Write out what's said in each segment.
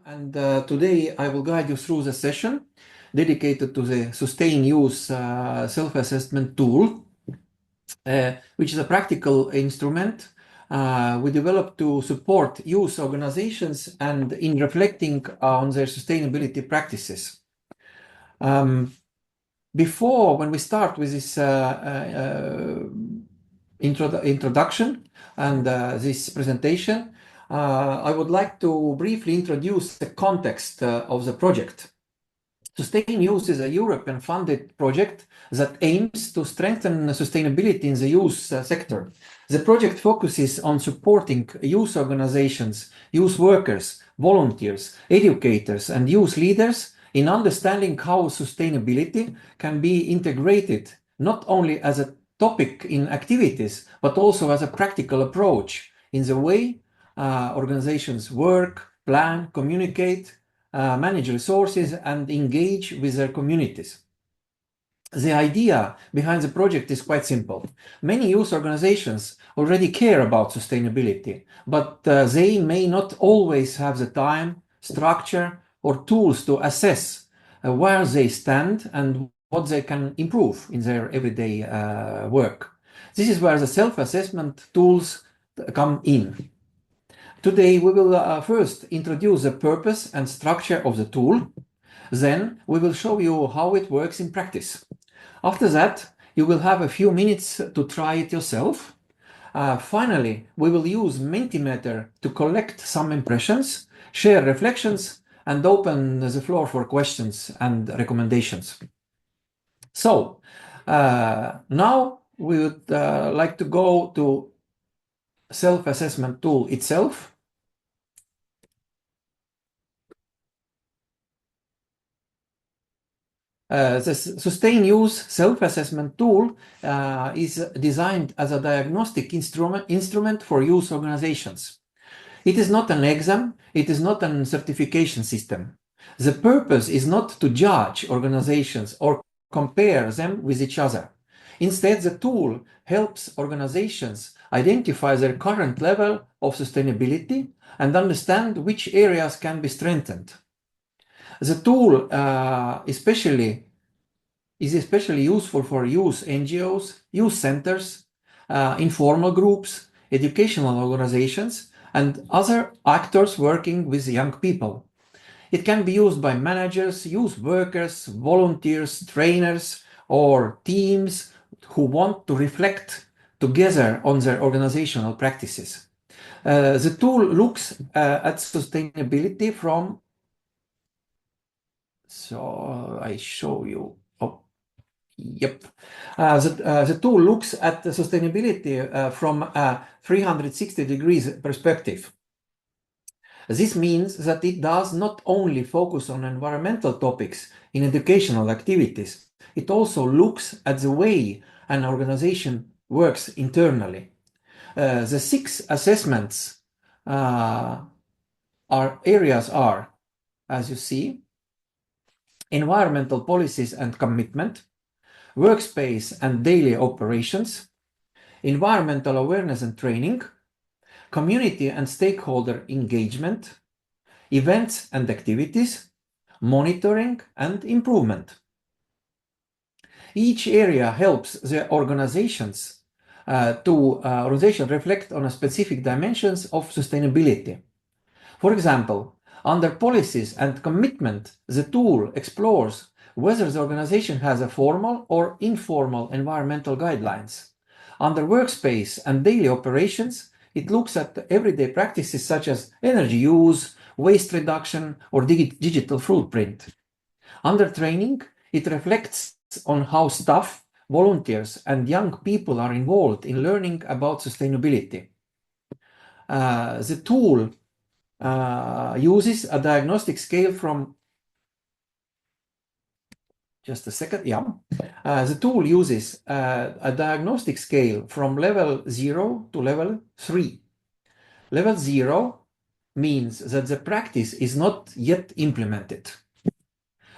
And today I will guide you through the session dedicated to the SustainYouth self-assessment tool, which is a practical instrument we developed to support youth organizations and in reflecting on their sustainability practices. When we start with this introduction and this presentation, I would like to briefly introduce the context of the project. SustainYouth is a European-funded project that aims to strengthen sustainability in the youth sector. The project focuses on supporting youth organizations, youth workers, volunteers, educators, and youth leaders in understanding how sustainability can be integrated not only as a topic in activities, but also as a practical approach in the way organizations work, plan, communicate, manage resources, and engage with their communities. The idea behind the project is quite simple. Many youth organizations already care about sustainability, but they may not always have the time, structure, or tools to assess where they stand and what they can improve in their everyday work. This is where the self-assessment tools come in. Today, we will first introduce the purpose and structure of the tool. Then we will show you how it works in practice. After that, you will have a few minutes to try it yourself. Finally, we will use Mentimeter to collect some impressions, share reflections, and open the floor for questions and recommendations. So, now we would like to go to self-assessment tool itself. The SustainYouth self-assessment tool is designed as a diagnostic instrument for youth organizations. It is not an exam, it is not a certification system. The purpose is not to judge organizations or compare them with each other. Instead, the tool helps organizations identify their current level of sustainability and understand which areas can be strengthened. The tool is especially useful for youth NGOs, youth centers, informal groups, educational organizations, and other actors working with young people. It can be used by managers, youth workers, volunteers, trainers, or teams who want to reflect together on their organizational practices. The tool looks at sustainability from I show you. Oh, yep. The tool looks at the sustainability from a 360 degrees perspective. This means that it does not only focus on environmental topics in educational activities, it also looks at the way an organization works internally. The 6 assessments areas are, as you see, environmental policies and commitment, workspace and daily operations, environmental awareness and training, community and stakeholder engagement, events and activities, monitoring and improvement. Each area helps the organizations reflect on a specific dimensions of sustainability. For example, under policies and commitment, the tool explores whether the organization has a formal or informal environmental guidelines. Under workspace and daily operations, it looks at everyday practices such as energy use, waste reduction, or digital footprint. Under training, it reflects on how staff, volunteers, and young people are involved in learning about sustainability. The tool uses a diagnostic scale from the tool uses a diagnostic scale from level 0 to level 3. Level 0 means that the practice is not yet implemented.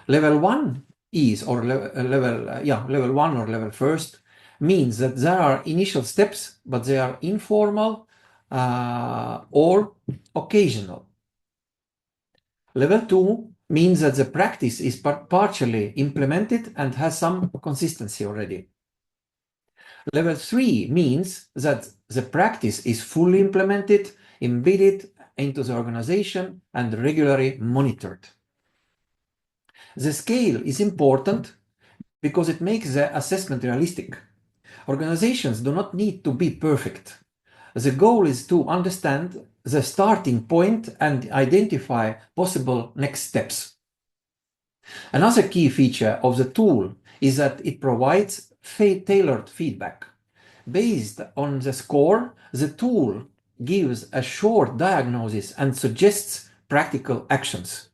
Level 1 level 1 or level first means that there are initial steps, but they are informal or occasional. Level 2 means that the practice is partially implemented and has some consistency already. Level 3 means that the practice is fully implemented, embedded into the organization, and regularly monitored. The scale is important because it makes the assessment realistic. Organizations do not need to be perfect. The goal is to understand the starting point and identify possible next steps. Another key feature of the tool is that it provides tailored feedback. Based on the score, the tool gives a short diagnosis and suggests practical actions.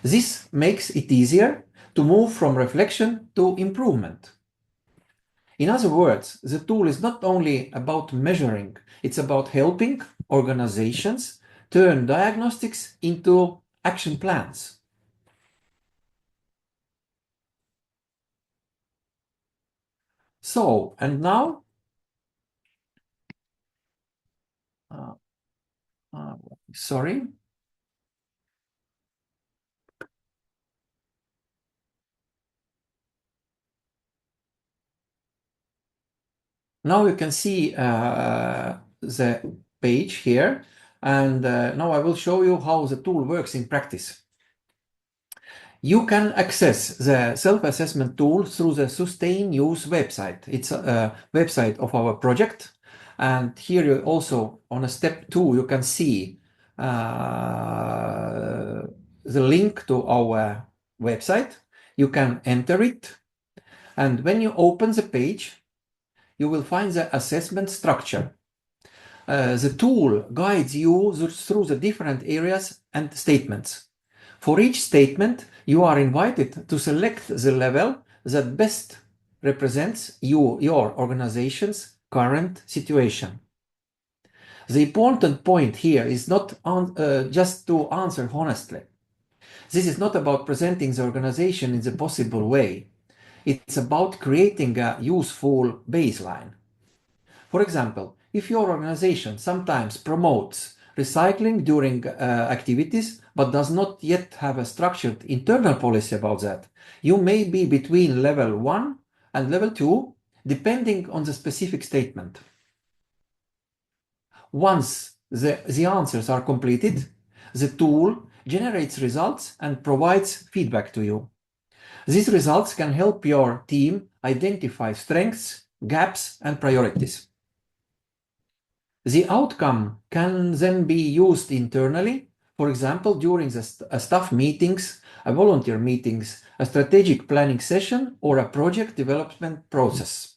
This makes it easier to move from reflection to improvement. In other words, the tool is not only about measuring, it's about helping organizations turn diagnostics into action plans. So, and now, sorry. Now you can see the page here, and now I will show you how the tool works in practice. You can access the self-assessment tool through the SustainYouth website. It's a website of our project. And here you also, on a step 2, you can see the link to our website. You can enter it. And when you open the page, you will find the assessment structure. The tool guides you through the different areas and statements. For each statement, you are invited to select the level that best represents your organization's current situation. The important point here is not just to answer honestly. This is not about presenting the organization in the possible way. It's about creating a useful baseline. For example, if your organization sometimes promotes recycling during activities but does not yet have a structured internal policy about that, you may be between level 1 and level 2, depending on the specific statement. Once the answers are completed, the tool generates results and provides feedback to you. These results can help your team identify strengths, gaps, and priorities. The outcome can then be used internally, for example, during the staff meetings, a volunteer meetings, a strategic planning session, or a project development process.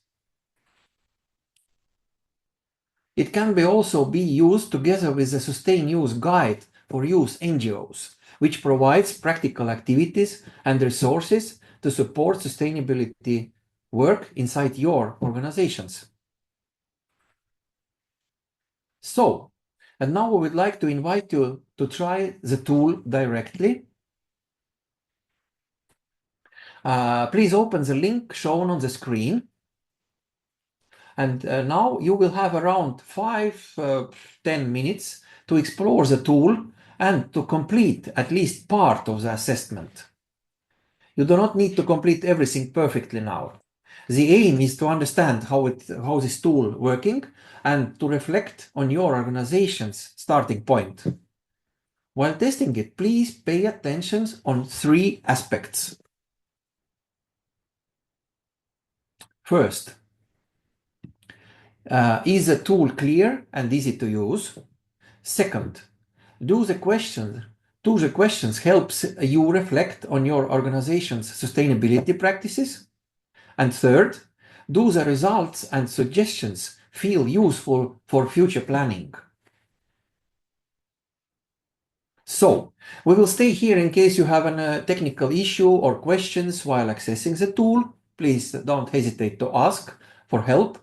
It can also be used together with the SustainYouth guide for youth NGOs, which provides practical activities and resources to support sustainability work inside your organizations. So, and now we would like to invite you to try the tool directly. Please open the link shown on the screen. And now you will have around 10 minutes to explore the tool and to complete at least part of the assessment. You do not need to complete everything perfectly now. The aim is to understand how this tool working and to reflect on your organization's starting point. While testing it, please pay attention on 3 aspects. First, is the tool clear and easy to use? Second, do the questions helps you reflect on your organization's sustainability practices? And third, do the results and suggestions feel useful for future planning? So, we will stay here in case you have a technical issue or questions while accessing the tool. Please don't hesitate to ask for help.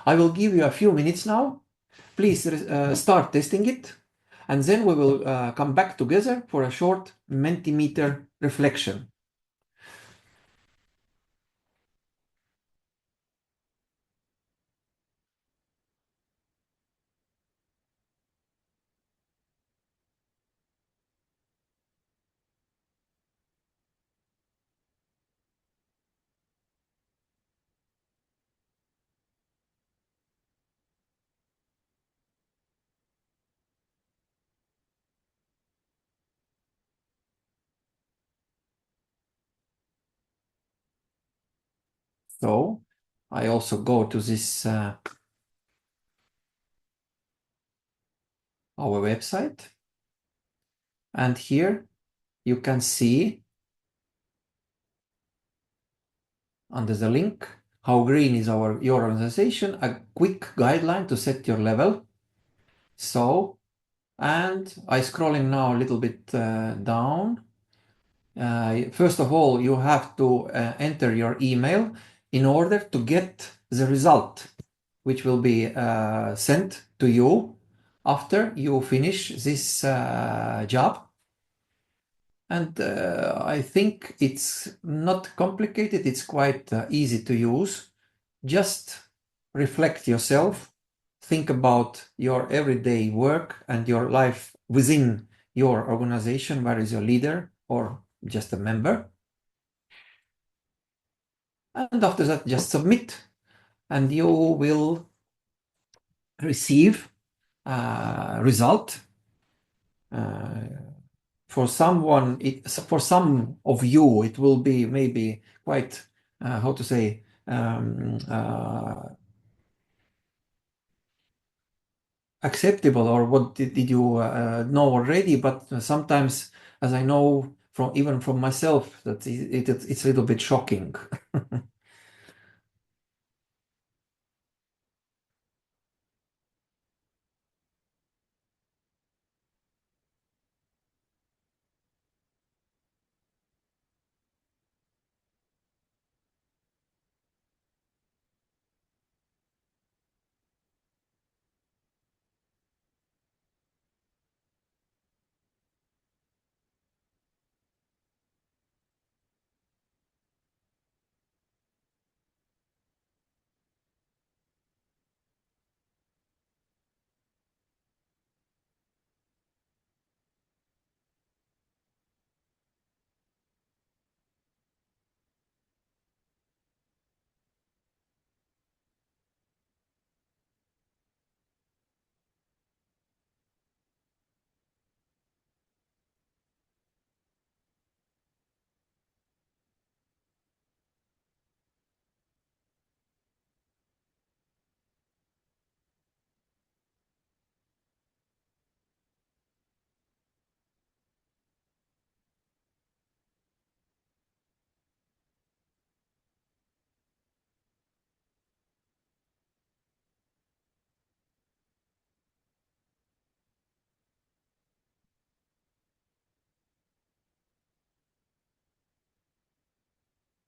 I will give you a few minutes now. Please start testing it, and then we will come back together for a short Mentimeter reflection. So I also go to this our website, and here you can see under the link how green is your organization, a quick guideline to set your level. So, and I scrolling now a little bit down. First of all, you have to enter your email in order to get the result, which will be sent to you after you finish this job. And I think it's not complicated, it's quite easy to use. Just reflect yourself, think about your everyday work and your life within your organization, where is your leader or just a member. And after that, just submit, and you will receive a result. For someone, for some of you, it will be maybe quite, how to say, acceptable, or what did you know already? But sometimes, as I know from even from myself, that it's a little bit shocking.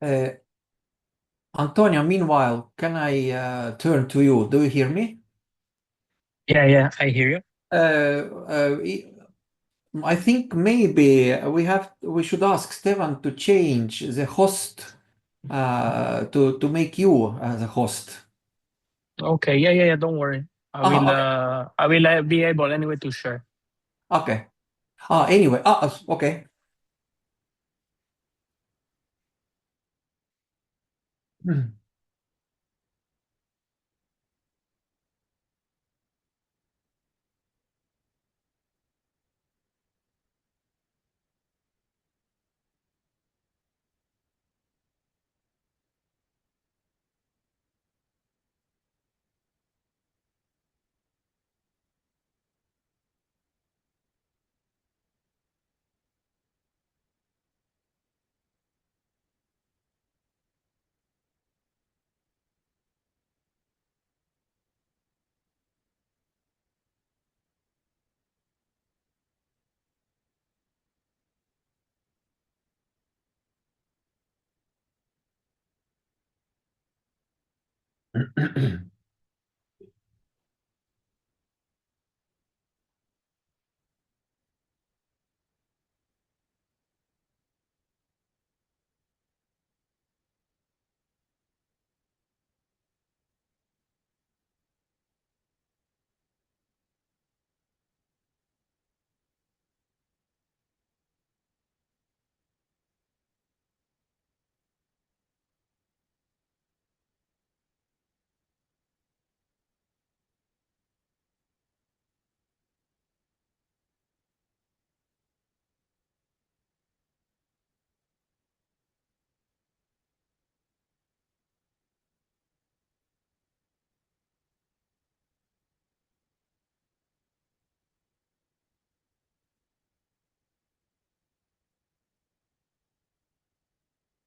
Uh, Antonia, meanwhile, can I turn to you? Do you hear me? Yeah, I hear you. I think maybe we should ask Stefan to change the host to make you the host. Okay, yeah. Don't worry. Okay, I will be able anyway to share. okay. Anyway, okay.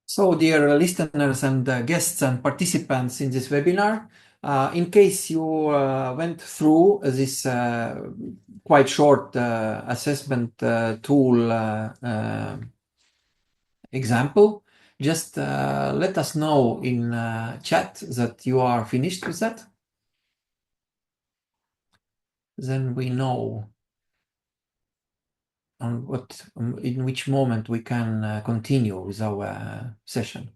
So, dear listeners and guests and participants in this webinar, in case you went through this quite short assessment tool example, just let us know in chat that you are finished with that. Then we know in which moment we can continue with our session.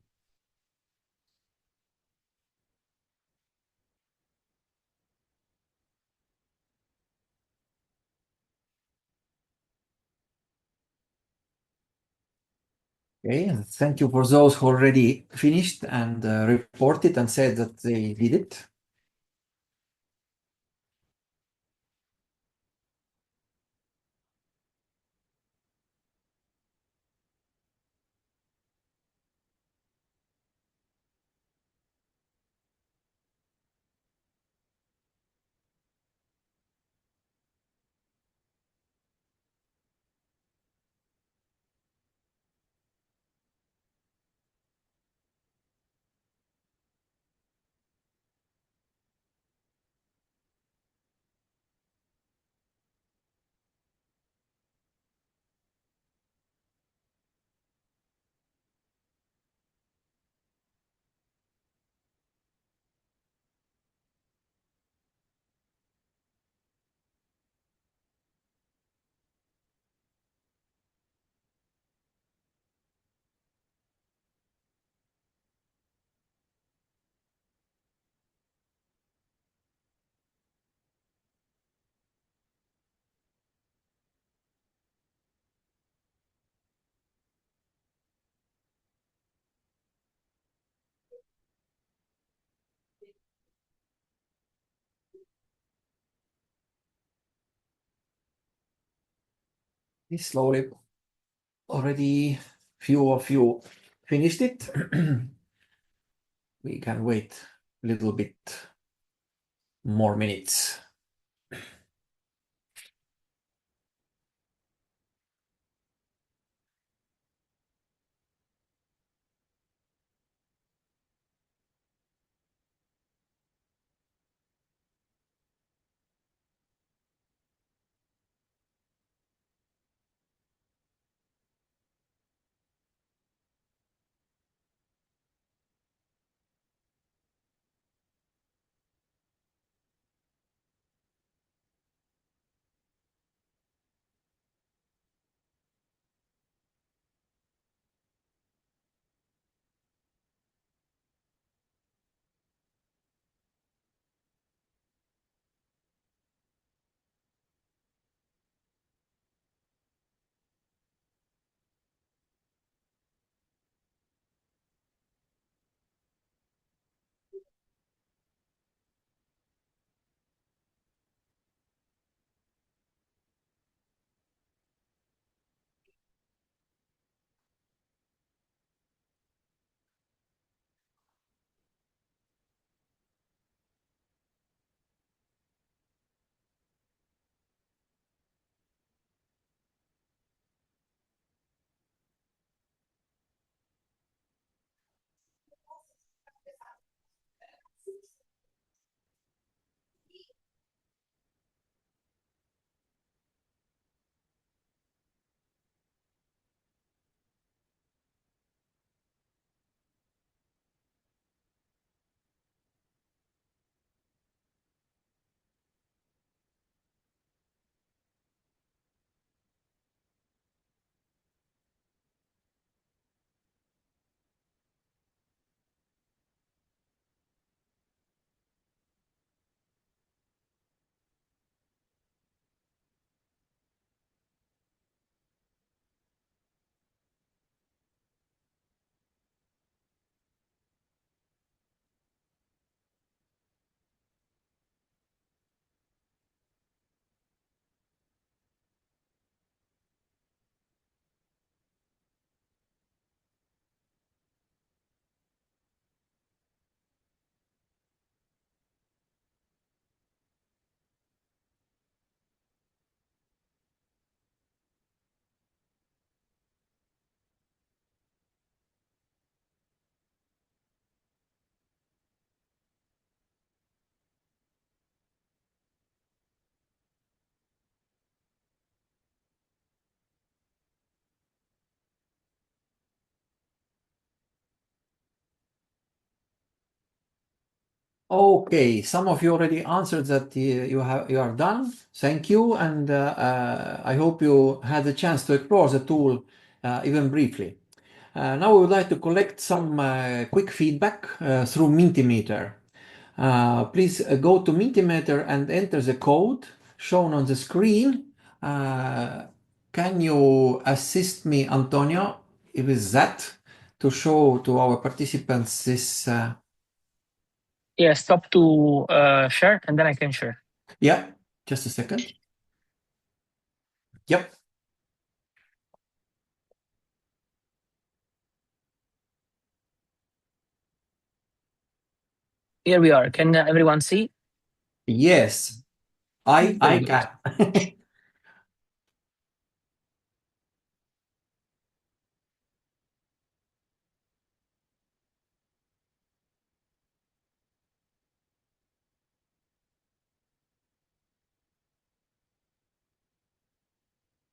Okay, thank you for those who already finished and reported and said that they did it. Slowly, already few of you finished it. We can wait a little bit more minutes. Okay, some of you already answered that you are done. Thank you, and I hope you had the chance to explore the tool even briefly. Now we would like to collect some quick feedback through Mentimeter. Please go to Mentimeter and enter the code shown on the screen. Can you assist me, Antonio, with that to show to our participants this? Yeah, stop to share and then I can share. Yeah, just a second. Yep. Here we are. Can everyone see? Yes, I Very good. can.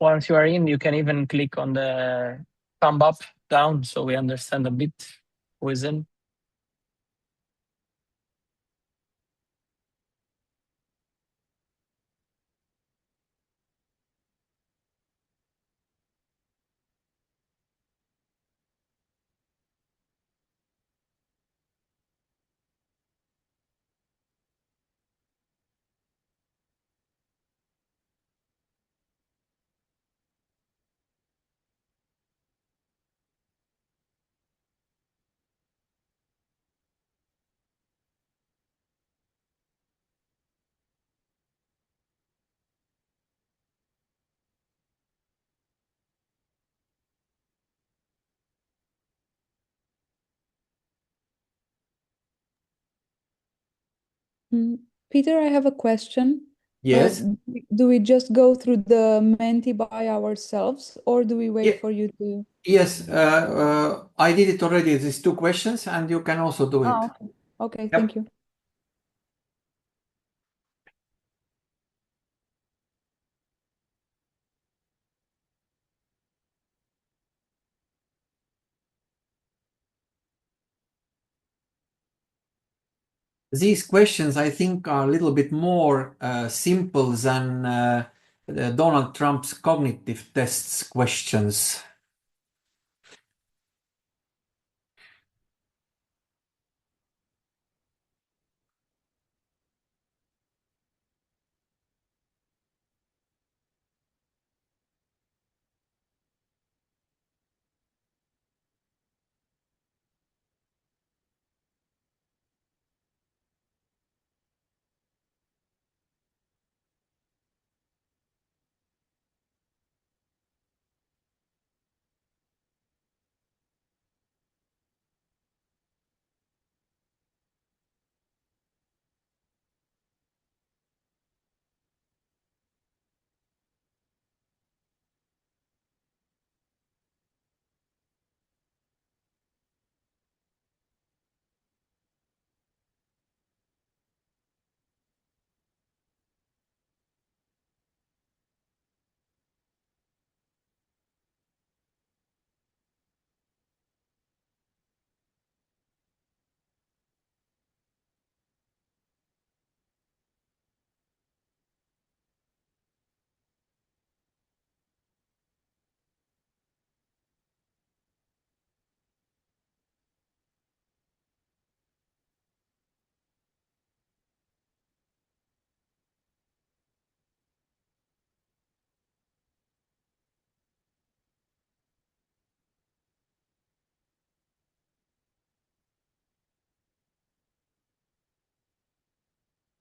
Once you are in, you can even click on the thumb up, down, so we understand a bit who is in. Peter, I have a question. Yes. Do we just go through the Menti by ourselves, or do we wait Yeah. for you to? Yes, I did it already, these two questions, and you can also do it. Oh, okay. Okay, Yep. thank you. These questions, I think, are a little bit more simple than Donald Trump's cognitive tests questions.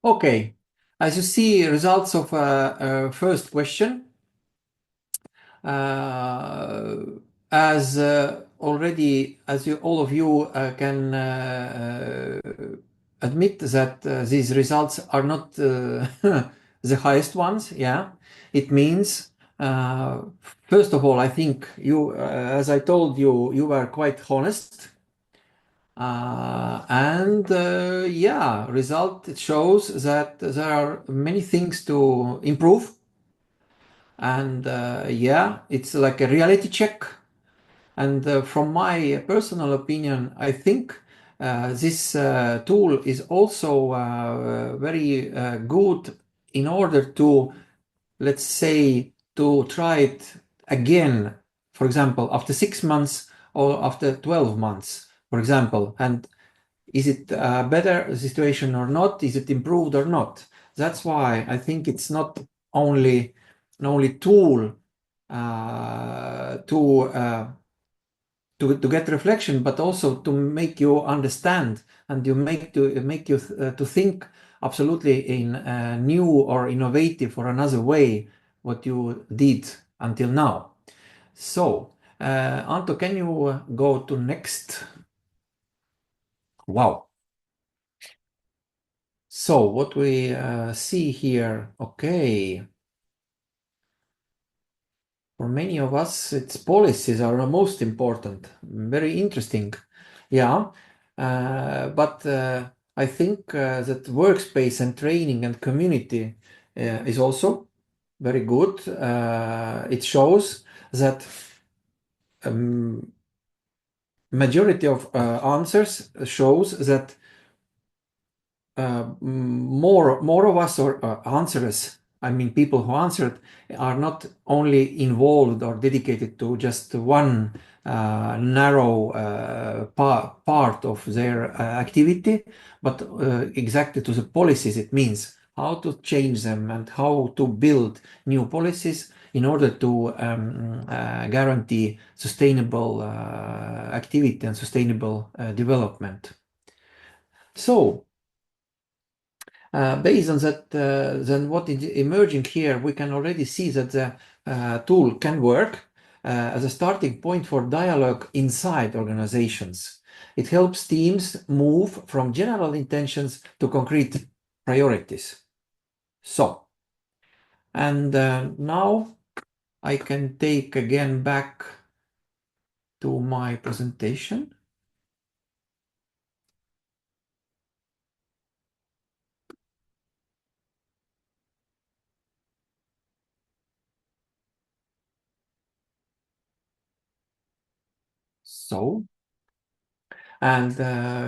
Okay, as you see, results of first question. As already, as you all of you can admit that these results are not the highest ones. Yeah, it means first of all, I think you, as I told you, you were quite honest. Yeah, result it shows that there are many things to improve, and yeah, it's like a reality check. And from my personal opinion, I think this tool is also very good in order to, let's say, to try it again, for example, after 6 months or after 12 months, for example, and is it a better situation or not? Is it improved or not? That's why I think it's not only an only tool to get reflection, but also to make you understand and you make you to think absolutely in a new or innovative or another way what you did until now. So, Anto, can you go to next? Wow. So what we see here, okay. For many of us, its policies are the most important. Very interesting. Yeah. But I think that workspace and training and community is also very good. It shows that majority of answers shows that more of us or answers, I mean people who answered, are not only involved or dedicated to just one narrow part of their activity, but exactly to the policies. It means how to change them and how to build new policies in order to guarantee sustainable activity and sustainable development. So based on that, then what is emerging here, we can already see that the tool can work as a starting point for dialogue inside organizations. It helps teams move from general intentions to concrete priorities. So, and now I can take again back to my presentation. So, and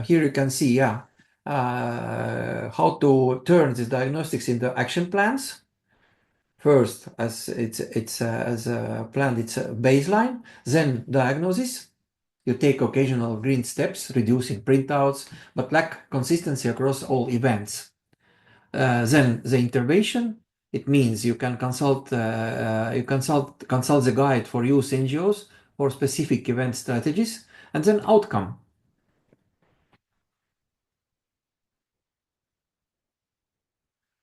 here you can see, yeah, how to turn these diagnostics into action plans. First, as it's as a plan, it's a baseline. Then diagnosis. You take occasional green steps, reducing printouts, but lack consistency across all events. Then the intervention. It means you can consult the guide for use NGOs for specific event strategies, and then outcome.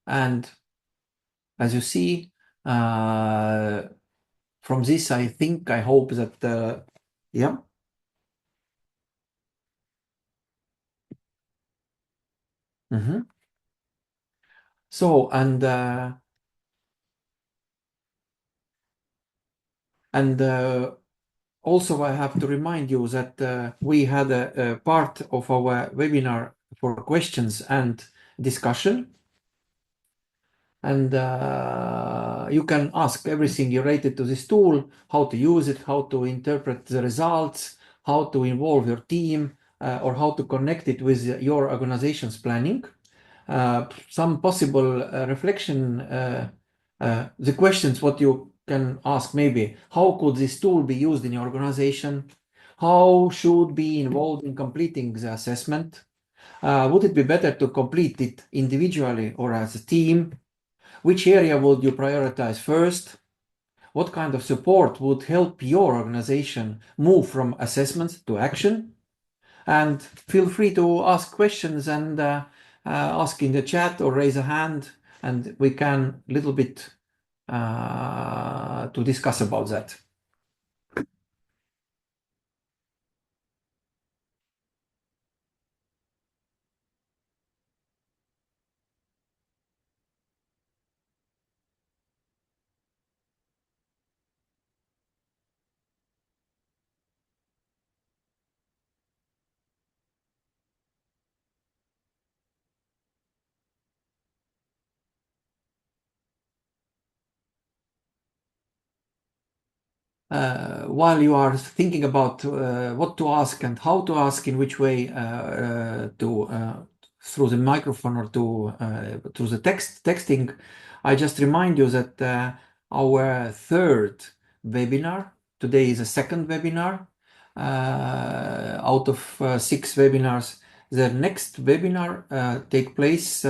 And as you see, from this, I hope that, yeah. So, and also I have to remind you that we had a part of our webinar for questions and discussion. And you can ask everything related to this tool, how to use it, how to interpret the results, how to involve your team, or how to connect it with your organization's planning. Some possible reflection, the questions what you can ask maybe, how could this tool be used in your organization? How should be involved in completing the assessment? Would it be better to complete it individually or as a team? Which area would you prioritize first? What kind of support would help your organization move from assessments to action? And feel free to ask questions and ask in the chat or raise a hand, and we can a little bit to discuss about that. while you are thinking about what to ask and how to ask, in which way through the microphone or through the texting, I just remind you that our third webinar, today is a second webinar out of 6 webinars. The next webinar take place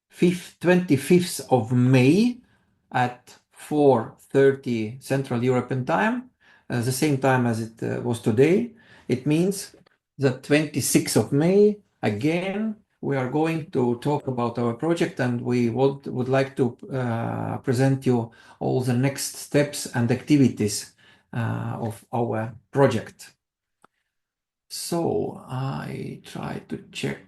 25th of May at 4:30 Central European Time, the same time as it was today. It means the 26th of May, again, we are going to talk about our project, and we would like to present you all the next steps and activities of our project. So I try to check.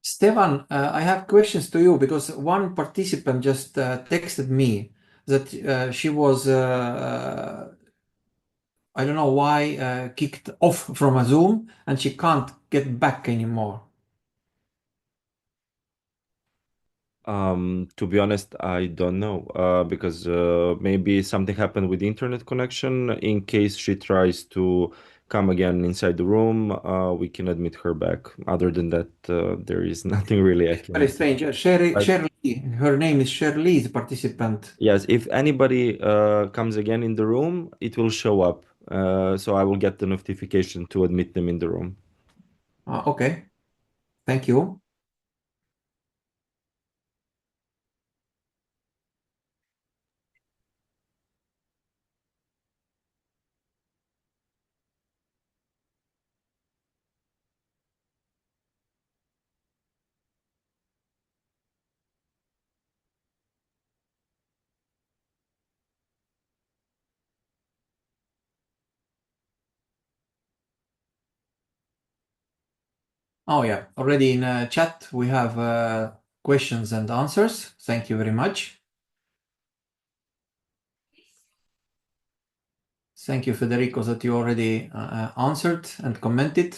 Stefan, I have questions to you because one participant just texted me that she was, I don't know why, kicked off from a Zoom and she can't get back anymore. To be honest, I don't know, because maybe something happened with the internet connection. In case she tries to come again inside the room, we can admit her back. Other than that, there is nothing really I can. Very strange. Shirley, her name is Shirley, the participant. Yes, if anybody comes again in the room, it will show up. So I will get the notification to admit them in the room. Okay, thank you. Oh yeah, already in chat we have questions and answers. Thank you very much. Thank you, Federico, that you already answered and commented.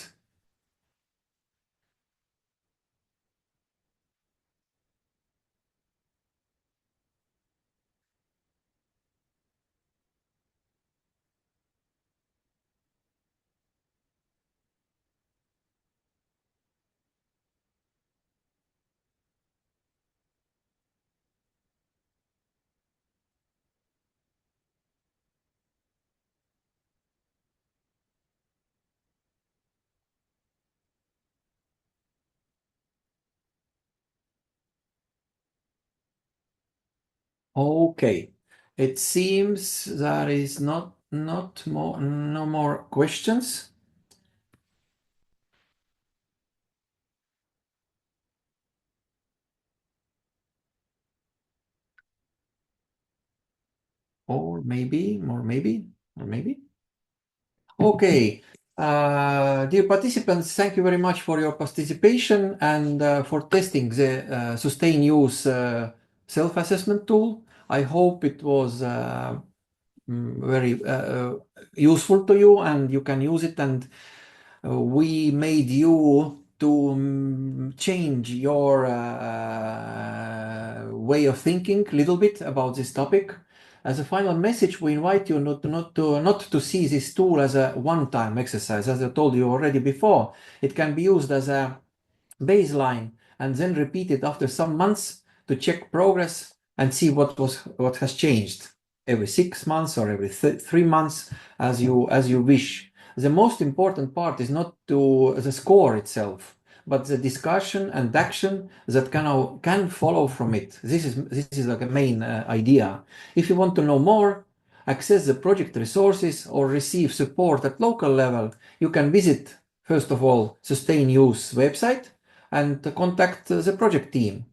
Okay, it seems there is no more questions. Or maybe. Okay, dear participants, thank you very much for your participation and for testing the SustainYouth self-assessment tool. I hope it was very useful to you and you can use it, and we made you to change your way of thinking a little bit about this topic. As a final message, we invite you not to see this tool as a one-time exercise. As I told you already before, it can be used as a baseline and then repeated after some months to check progress and see what has changed every 6 months or every 3 months, as you wish. The most important part is not the score itself, but the discussion and action that can follow from it. This is like a main idea. If you want to know more, access the project resources or receive support at local level, you can visit first of all, SustainYouth website and contact the project team.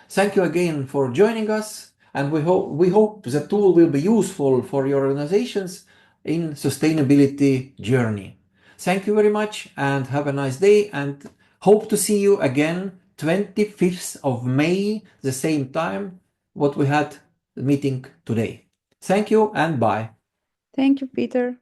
Thank you again for joining us, and we hope the tool will be useful for your organizations in sustainability journey. Thank you very much and have a nice day, and hope to see you again 25th of May, the same time what we had the meeting today. Thank you and bye. Thank you, Peter.